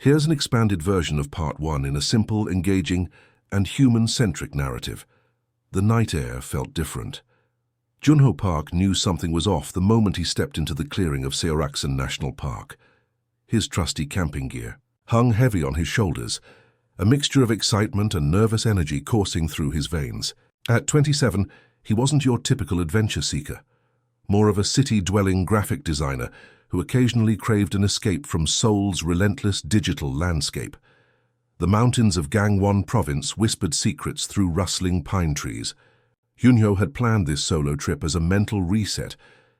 Here's an expanded version of Part 1 in a simple, engaging, and human-centric narrative. The night air felt different. Junho Park knew something was off the moment he stepped into the clearing of Seoraksan National Park. His trusty camping gear hung heavy on his shoulders, a mixture of excitement and nervous energy coursing through his veins. At 27, he wasn't your typical adventure seeker, more of a city-dwelling graphic designer who occasionally craved an escape from Seoul's relentless digital landscape. The mountains of Gangwon province whispered secrets through rustling pine trees. Junho had planned this solo trip as a mental reset,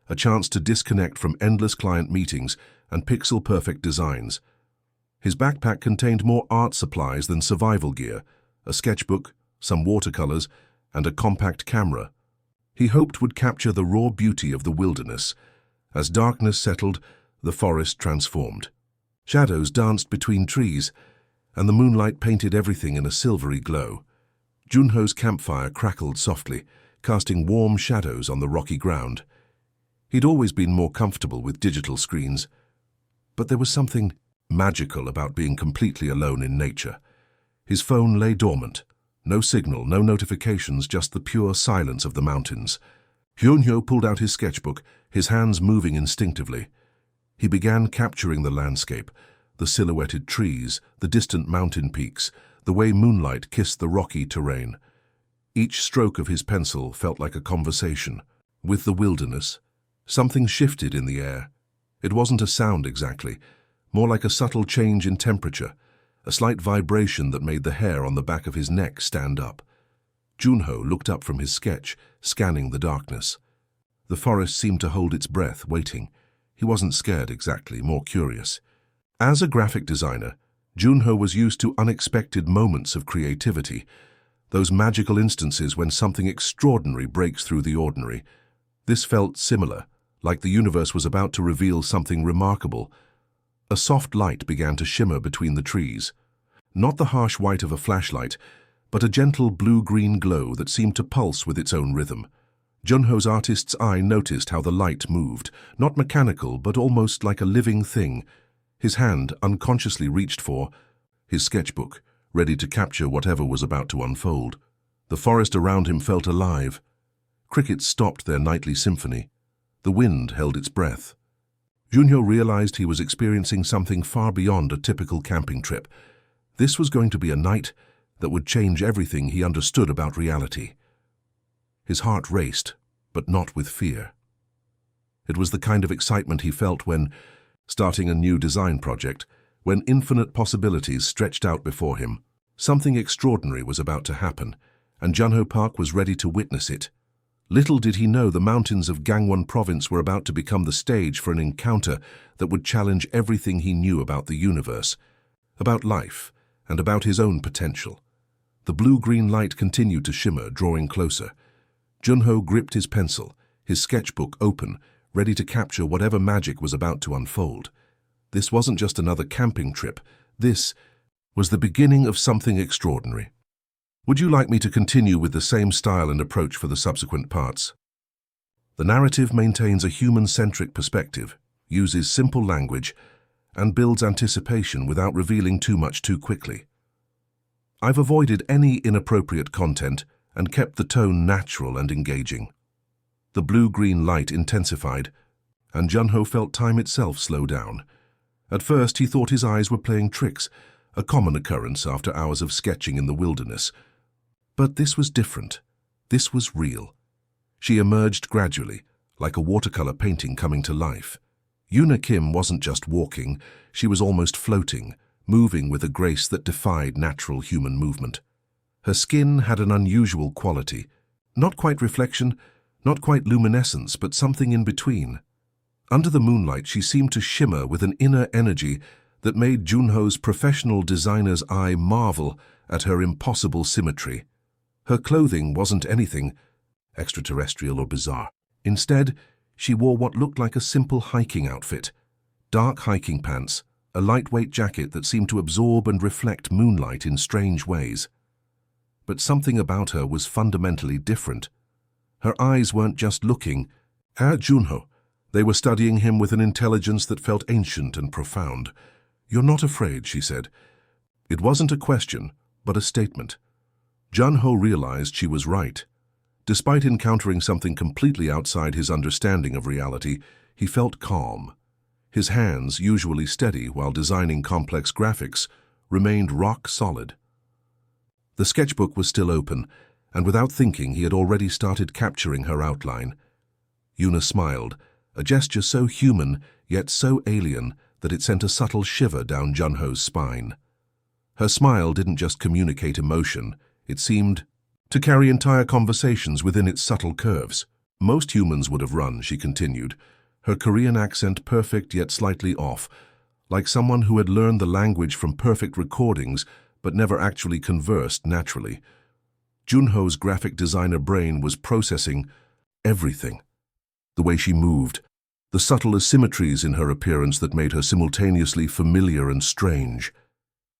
a chance to disconnect from endless client meetings and pixel-perfect designs. His backpack contained more art supplies than survival gear, a sketchbook, some watercolors, and a compact camera. He hoped would capture the raw beauty of the wilderness. As darkness settled, the forest transformed. Shadows danced between trees, and the moonlight painted everything in a silvery glow. Junho's campfire crackled softly, casting warm shadows on the rocky ground. He'd always been more comfortable with digital screens, but there was something magical about being completely alone in nature. His phone lay dormant. No signal, no notifications, just the pure silence of the mountains. Junho pulled out his sketchbook, his hands moving instinctively. He began capturing the landscape, the silhouetted trees, the distant mountain peaks, the way moonlight kissed the rocky terrain. Each stroke of his pencil felt like a conversation. With the wilderness, something shifted in the air. It wasn't a sound exactly, more like a subtle change in temperature, a slight vibration that made the hair on the back of his neck stand up. Junho looked up from his sketch, scanning the darkness. The forest seemed to hold its breath, waiting. He wasn't scared exactly, more curious. As a graphic designer, Junho was used to unexpected moments of creativity, those magical instances when something extraordinary breaks through the ordinary. This felt similar, like the universe was about to reveal something remarkable. A soft light began to shimmer between the trees. Not the harsh white of a flashlight, but a gentle blue-green glow that seemed to pulse with its own rhythm. Junho's artist's eye noticed how the light moved, not mechanical, but almost like a living thing. His hand unconsciously reached for his sketchbook, ready to capture whatever was about to unfold. The forest around him felt alive. Crickets stopped their nightly symphony. The wind held its breath. Junho realized he was experiencing something far beyond a typical camping trip. This was going to be a night that would change everything he understood about reality. His heart raced, but not with fear. It was the kind of excitement he felt when starting a new design project, when infinite possibilities stretched out before him. Something extraordinary was about to happen, and Junho Park was ready to witness it. Little did he know the mountains of Gangwon province were about to become the stage for an encounter that would challenge everything he knew about the universe, about life, and about his own potential. The blue-green light continued to shimmer, drawing closer. Junho gripped his pencil, his sketchbook open, ready to capture whatever magic was about to unfold. This wasn't just another camping trip. This was the beginning of something extraordinary. Would you like me to continue with the same style and approach for the subsequent parts? The narrative maintains a human-centric perspective, uses simple language, and builds anticipation without revealing too much too quickly. I've avoided any inappropriate content and kept the tone natural and engaging. The blue-green light intensified, and Junho felt time itself slow down. At first he thought his eyes were playing tricks, a common occurrence after hours of sketching in the wilderness. But this was different. This was real. She emerged gradually, like a watercolor painting coming to life. Yuna Kim wasn't just walking, she was almost floating, moving with a grace that defied natural human movement. Her skin had an unusual quality, not quite reflection, not quite luminescence, but something in between. Under the moonlight, she seemed to shimmer with an inner energy that made Junho's professional designer's eye marvel at her impossible symmetry. Her clothing wasn't anything extraterrestrial or bizarre. Instead, she wore what looked like a simple hiking outfit. Dark hiking pants, a lightweight jacket that seemed to absorb and reflect moonlight in strange ways. But something about her was fundamentally different. Her eyes weren't just looking at Junho. They were studying him with an intelligence that felt ancient and profound. "You're not afraid," she said. It wasn't a question, but a statement. Junho realized she was right. Despite encountering something completely outside his understanding of reality, he felt calm. His hands, usually steady while designing complex graphics, remained rock solid. The sketchbook was still open, and without thinking he had already started capturing her outline. Yuna smiled, a gesture so human yet so alien that it sent a subtle shiver down Junho's spine. Her smile didn't just communicate emotion, it seemed to carry entire conversations within its subtle curves. "Most humans would have run," she continued, her Korean accent perfect yet slightly off, like someone who had learned the language from perfect recordings but never actually conversed naturally. Junho's graphic designer brain was processing everything. The way she moved, the subtle asymmetries in her appearance that made her simultaneously familiar and strange.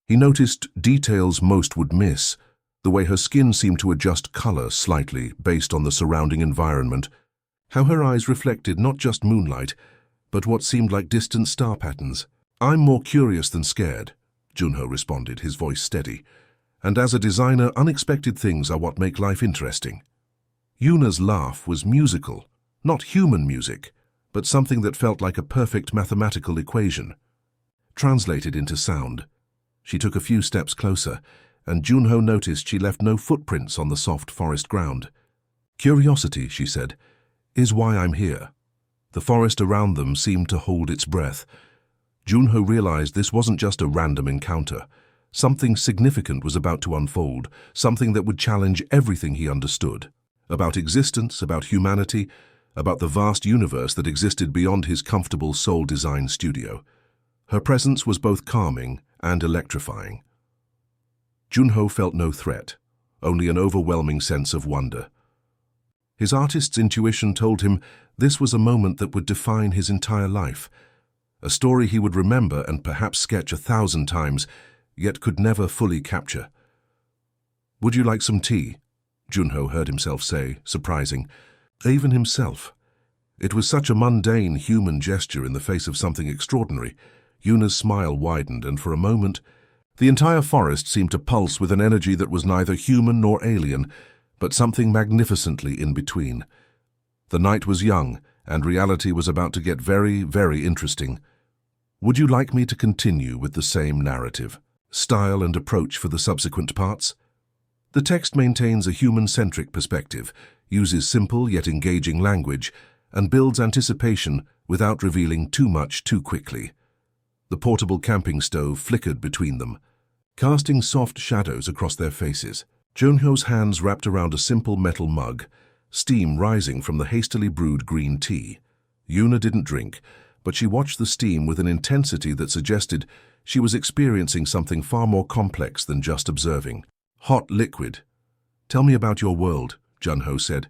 He noticed details most would miss, the way her skin seemed to adjust color slightly based on the surrounding environment, how her eyes reflected not just moonlight, but what seemed like distant star patterns. "I'm more curious than scared," Junho responded, his voice steady. "And as a designer, unexpected things are what make life interesting." Yuna's laugh was musical, not human music, but something that felt like a perfect mathematical equation. Translated into sound. She took a few steps closer, and Junho noticed she left no footprints on the soft forest ground. "Curiosity," she said, "is why I'm here." The forest around them seemed to hold its breath. Junho realized this wasn't just a random encounter. Something significant was about to unfold, something that would challenge everything he understood. About existence, about humanity, about the vast universe that existed beyond his comfortable soul design studio. Her presence was both calming and electrifying. Junho felt no threat, only an overwhelming sense of wonder. His artist's intuition told him this was a moment that would define his entire life, a story he would remember and perhaps sketch 1,000 times, yet could never fully capture. "Would you like some tea?" Junho heard himself say, surprising. Even himself. It was such a mundane human gesture in the face of something extraordinary. Yuna's smile widened, and for a moment, the entire forest seemed to pulse with an energy that was neither human nor alien, but something magnificently in between. The night was young, and reality was about to get very, very interesting. "Would you like me to continue with the same narrative, style and approach for the subsequent parts?" The text maintains a human-centric perspective, uses simple yet engaging language, and builds anticipation without revealing too much too quickly. The portable camping stove flickered between them, casting soft shadows across their faces. Junho's hands wrapped around a simple metal mug, steam rising from the hastily brewed green tea. Yuna didn't drink, but she watched the steam with an intensity that suggested she was experiencing something far more complex than just observing. "Hot liquid. Tell me about your world," Junho said,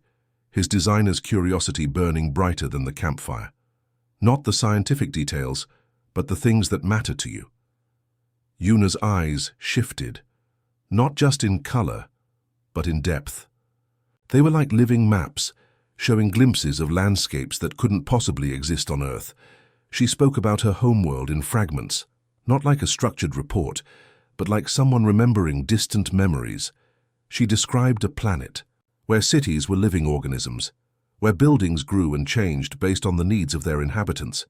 his designer's curiosity burning brighter than the campfire. "Not the scientific details, but the things that matter to you." Yuna's eyes shifted, not just in color, but in depth. They were like living maps, showing glimpses of landscapes that couldn't possibly exist on Earth. She spoke about her homeworld in fragments, not like a structured report, but like someone remembering distant memories. She described a planet where cities were living organisms, where buildings grew and changed based on the needs of their inhabitants.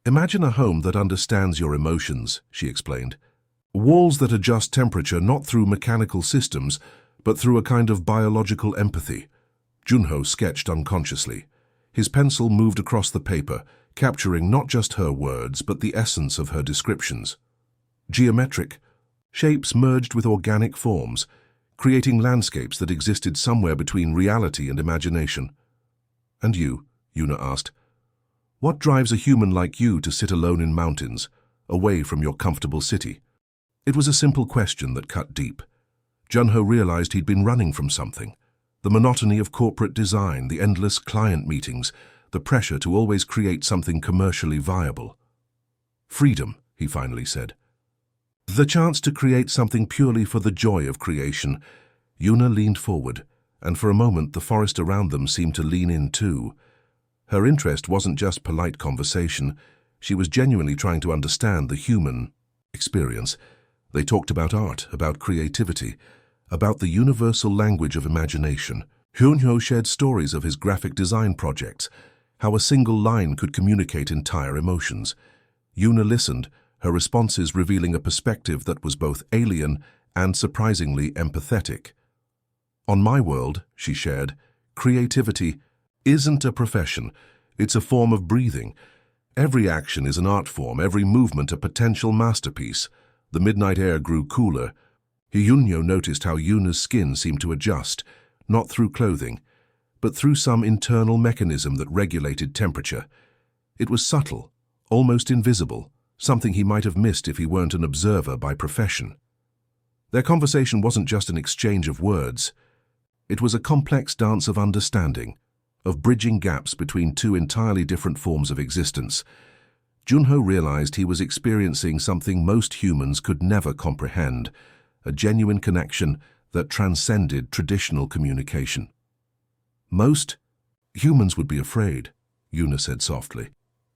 "Imagine a home that understands your emotions," she explained. "Walls that adjust temperature not through mechanical systems, but through a kind of biological empathy." Junho sketched unconsciously. His pencil moved across the paper, capturing not just her words, but the essence of her descriptions. Geometric. Shapes merged with organic forms, creating landscapes that existed somewhere between reality and imagination. "And you?" Yuna asked. "What drives a human like you to sit alone in mountains, away from your comfortable city?" It was a simple question that cut deep. Junho realized he'd been running from something. The monotony of corporate design, the endless client meetings, the pressure to always create something commercially viable. "Freedom," he finally said. The chance to create something purely for the joy of creation. Yuna leaned forward, and for a moment the forest around them seemed to lean in too. Her interest wasn't just polite conversation. She was genuinely trying to understand the human experience. They talked about art, about creativity, about the universal language of imagination. Junho shared stories of his graphic design projects, how a single line could communicate entire emotions. Yuna listened, her responses revealing a perspective that was both alien and surprisingly empathetic. On my world, she shared, creativity isn't a profession, it's a form of breathing. Every action is an art form, every movement a potential masterpiece. The midnight air grew cooler. Hyunyo noticed how Yuna's skin seemed to adjust, not through clothing, but through some internal mechanism that regulated temperature. It was subtle, almost invisible, something he might have missed if he weren't an observer by profession. Their conversation wasn't just an exchange of words. It was a complex dance of understanding, of bridging gaps between two entirely different forms of existence. Junho realized he was experiencing something most humans could never comprehend, a genuine connection that transcended traditional communication. Most humans would be afraid, Yuna said softly.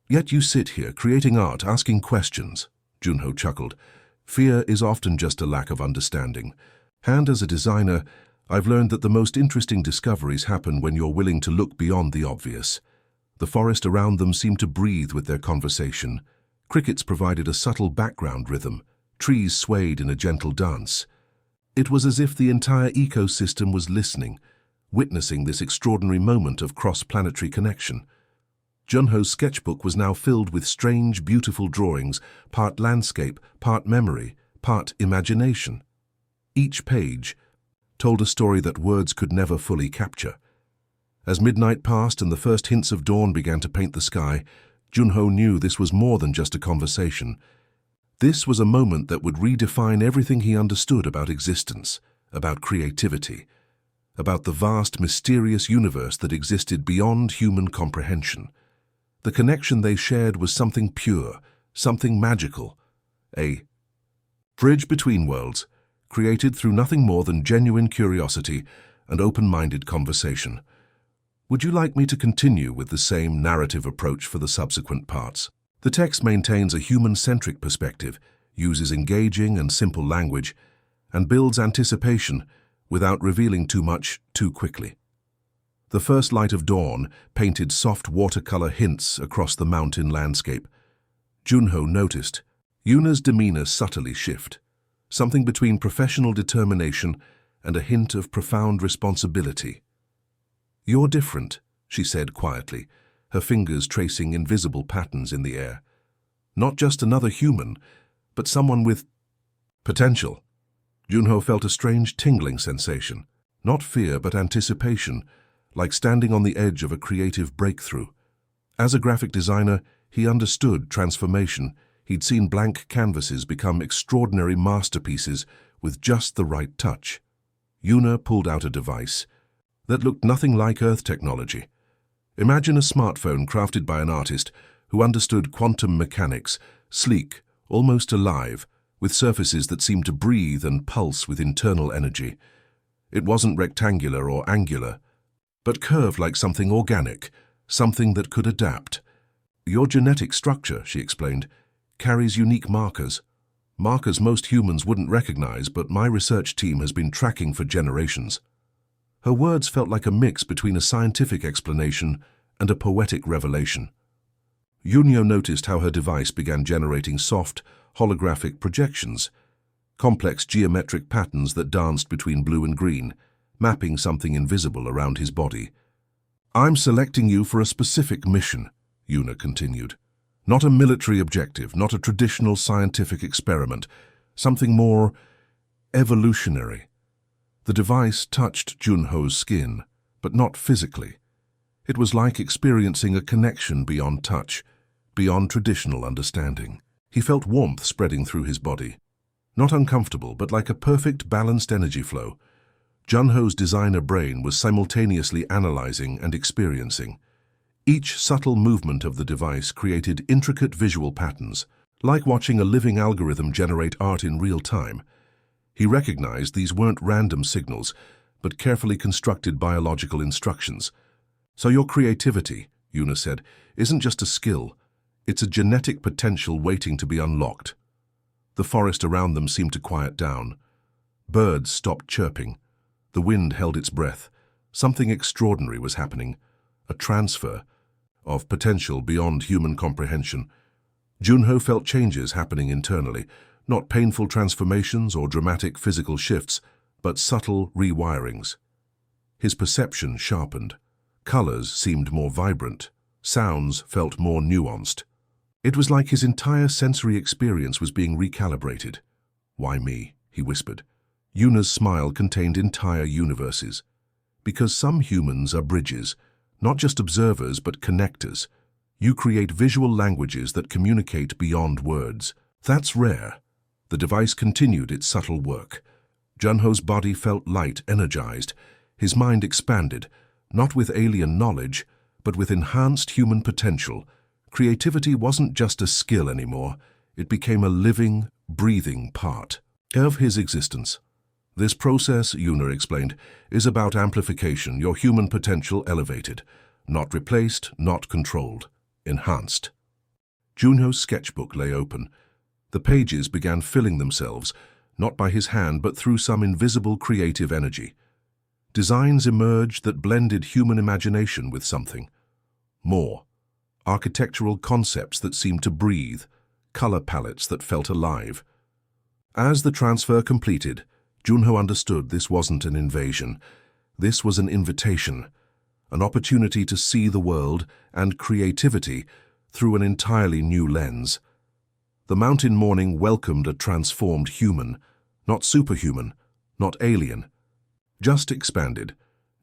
Yet you sit here creating art, asking questions. Junho chuckled. Fear is often just a lack of understanding. And as a designer, I've learned that the most interesting discoveries happen when you're willing to look beyond the obvious. The forest around them seemed to breathe with their conversation. Crickets provided a subtle background rhythm. Trees swayed in a gentle dance. It was as if the entire ecosystem was listening, witnessing this extraordinary moment of cross-planetary connection. Junho's sketchbook was now filled with strange, beautiful drawings, part landscape, part memory, part imagination. Each page told a story that words could never fully capture. As midnight passed and the first hints of dawn began to paint the sky, Junho knew this was more than just a conversation. This was a moment that would redefine everything he understood about existence, about creativity, about the vast, mysterious universe that existed beyond human comprehension. The connection they shared was something pure, something magical, a bridge between worlds, created through nothing more than genuine curiosity and open-minded conversation. Would you like me to continue with the same narrative approach for the subsequent parts? The text maintains a human-centric perspective, uses engaging and simple language, and builds anticipation without revealing too much too quickly. The first light of dawn painted soft watercolor hints across the mountain landscape. Junho noticed Yuna's demeanor subtly shift, something between professional determination and a hint of profound responsibility. You're different, she said quietly, her fingers tracing invisible patterns in the air. Not just another human, but someone with potential. Junho felt a strange tingling sensation, not fear but anticipation, like standing on the edge of a creative breakthrough. As a graphic designer, he understood transformation. He'd seen blank canvases become extraordinary masterpieces with just the right touch. Yuna pulled out a device that looked nothing like Earth technology. Imagine a smartphone crafted by an artist who understood quantum mechanics, sleek, almost alive, with surfaces that seemed to breathe and pulse with internal energy. It wasn't rectangular or angular, but curved like something organic, something that could adapt. Your genetic structure, she explained, carries unique markers. Markers most humans wouldn't recognize, but my research team has been tracking for generations. Her words felt like a mix between a scientific explanation and a poetic revelation. Yunyo noticed how her device began generating soft, holographic projections, complex geometric patterns that danced between blue and green, mapping something invisible around his body. I'm selecting you for a specific mission, Yuna continued. Not a military objective, not a traditional scientific experiment, something more evolutionary. The device touched Junho's skin, but not physically. It was like experiencing a connection beyond touch, beyond traditional understanding. He felt warmth spreading through his body. Not uncomfortable, but like a perfect balanced energy flow. Junho's designer brain was simultaneously analyzing and experiencing. Each subtle movement of the device created intricate visual patterns, like watching a living algorithm generate art in real time. He recognized these weren't random signals, but carefully constructed biological instructions. So your creativity, Yuna said, isn't just a skill, it's a genetic potential waiting to be unlocked. The forest around them seemed to quiet down. Birds stopped chirping. The wind held its breath. Something extraordinary was happening. A transfer of potential beyond human comprehension. Junho felt changes happening internally, not painful transformations or dramatic physical shifts, but subtle rewirings. His perception sharpened. Colors seemed more vibrant. Sounds felt more nuanced. It was like his entire sensory experience was being recalibrated. "Why me?" he whispered. Yuna's smile contained entire universes. Because some humans are bridges, not just observers but connectors. You create visual languages that communicate beyond words. That's rare. The device continued its subtle work. Junho's body felt light, energized. His mind expanded, not with alien knowledge, but with enhanced human potential. Creativity wasn't just a skill anymore. It became a living, breathing part of his existence. This process, Yuna explained, is about amplification, your human potential elevated. Not replaced, not controlled. Enhanced. Junho's sketchbook lay open. The pages began filling themselves, not by his hand but through some invisible creative energy. Designs emerged that blended human imagination with something more. Architectural concepts that seemed to breathe, color palettes that felt alive. As the transfer completed, Junho understood this wasn't an invasion. This was an invitation, an opportunity to see the world and creativity through an entirely new lens. The mountain morning welcomed a transformed human, not superhuman, not alien, just expanded.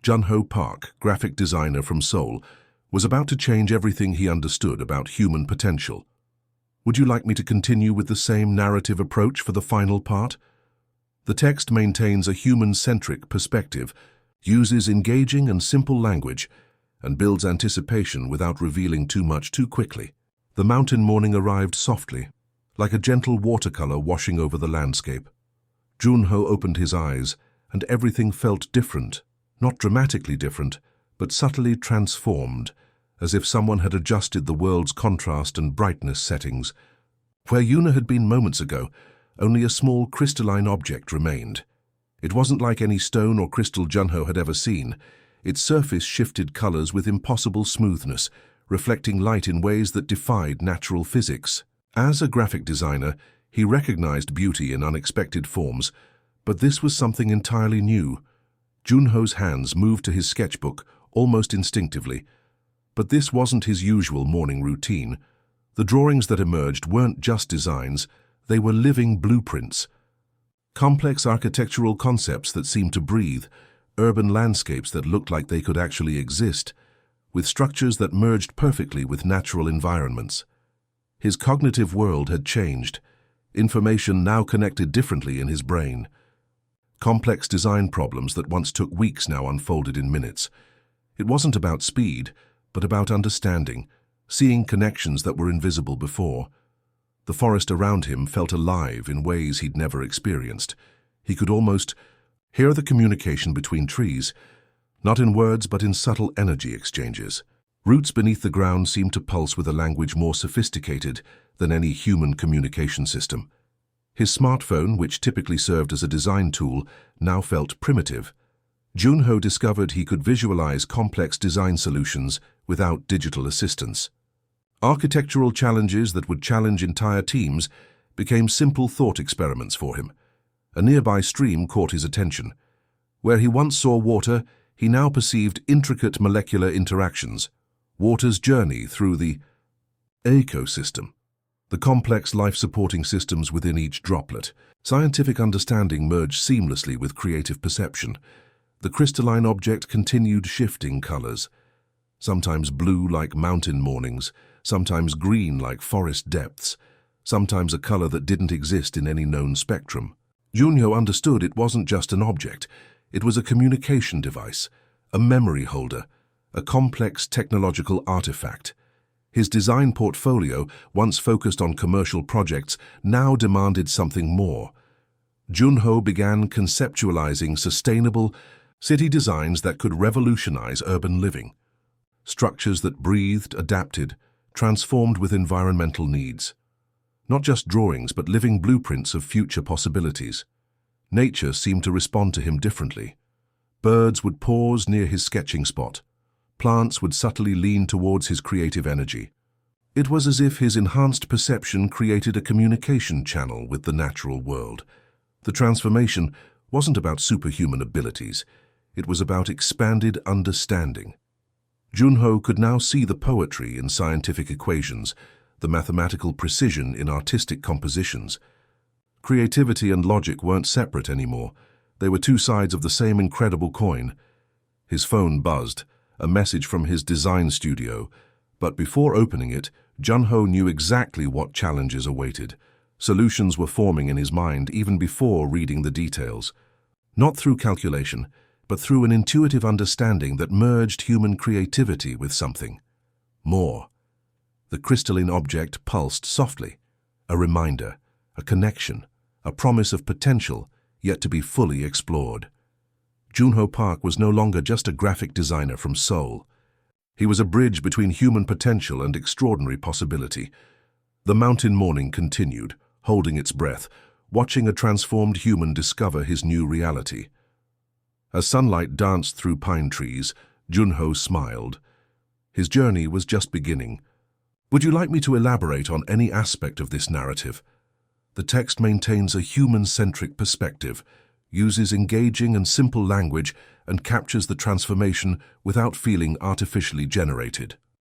Junho Park, graphic designer from Seoul, was about to change everything he understood about human potential. Would you like me to continue with the same narrative approach for the final part? The text maintains a human-centric perspective, uses engaging and simple language, and builds anticipation without revealing too much too quickly. The mountain morning arrived softly, like a gentle watercolor washing over the landscape. Junho opened his eyes, and everything felt different, not dramatically different, but subtly transformed, as if someone had adjusted the world's contrast and brightness settings. Where Yuna had been moments ago, only a small crystalline object remained. It wasn't like any stone or crystal Junho had ever seen. Its surface shifted colors with impossible smoothness, reflecting light in ways that defied natural physics. As a graphic designer, he recognized beauty in unexpected forms, but this was something entirely new. Junho's hands moved to his sketchbook almost instinctively. But this wasn't his usual morning routine. The drawings that emerged weren't just designs, they were living blueprints. Complex architectural concepts that seemed to breathe, urban landscapes that looked like they could actually exist, with structures that merged perfectly with natural environments. His cognitive world had changed. Information now connected differently in his brain. Complex design problems that once took weeks now unfolded in minutes. It wasn't about speed, but about understanding, seeing connections that were invisible before. The forest around him felt alive in ways he'd never experienced. He could almost hear the communication between trees, not in words but in subtle energy exchanges. Roots beneath the ground seemed to pulse with a language more sophisticated than any human communication system. His smartphone, which typically served as a design tool, now felt primitive. Junho discovered he could visualize complex design solutions without digital assistance. Architectural challenges that would challenge entire teams became simple thought experiments for him. A nearby stream caught his attention. Where he once saw water, he now perceived intricate molecular interactions. Water's journey through the ecosystem. The complex life-supporting systems within each droplet. Scientific understanding merged seamlessly with creative perception. The crystalline object continued shifting colors, sometimes blue like mountain mornings, sometimes green like forest depths, sometimes a color that didn't exist in any known spectrum. Junho understood it wasn't just an object, it was a communication device, a memory holder, a complex technological artifact. His design portfolio, once focused on commercial projects, now demanded something more. Junho began conceptualizing sustainable city designs that could revolutionize urban living. Structures that breathed, adapted, transformed with environmental needs. Not just drawings, but living blueprints of future possibilities. Nature seemed to respond to him differently. Birds would pause near his sketching spot. Plants would subtly lean towards his creative energy. It was as if his enhanced perception created a communication channel with the natural world. The transformation wasn't about superhuman abilities. It was about expanded understanding. Junho could now see the poetry in scientific equations, the mathematical precision in artistic compositions. Creativity and logic weren't separate anymore. They were two sides of the same incredible coin. His phone buzzed, a message from his design studio, but before opening it, Junho knew exactly what challenges awaited. Solutions were forming in his mind even before reading the details. Not through calculation, but through an intuitive understanding that merged human creativity with something more. The crystalline object pulsed softly, a reminder, a connection, a promise of potential yet to be fully explored. Junho Park was no longer just a graphic designer from Seoul. He was a bridge between human potential and extraordinary possibility. The mountain morning continued, holding its breath, watching a transformed human discover his new reality. As sunlight danced through pine trees, Junho smiled. His journey was just beginning. Would you like me to elaborate on any aspect of this narrative? The text maintains a human-centric perspective, uses engaging and simple language, and captures the transformation without feeling artificially generated.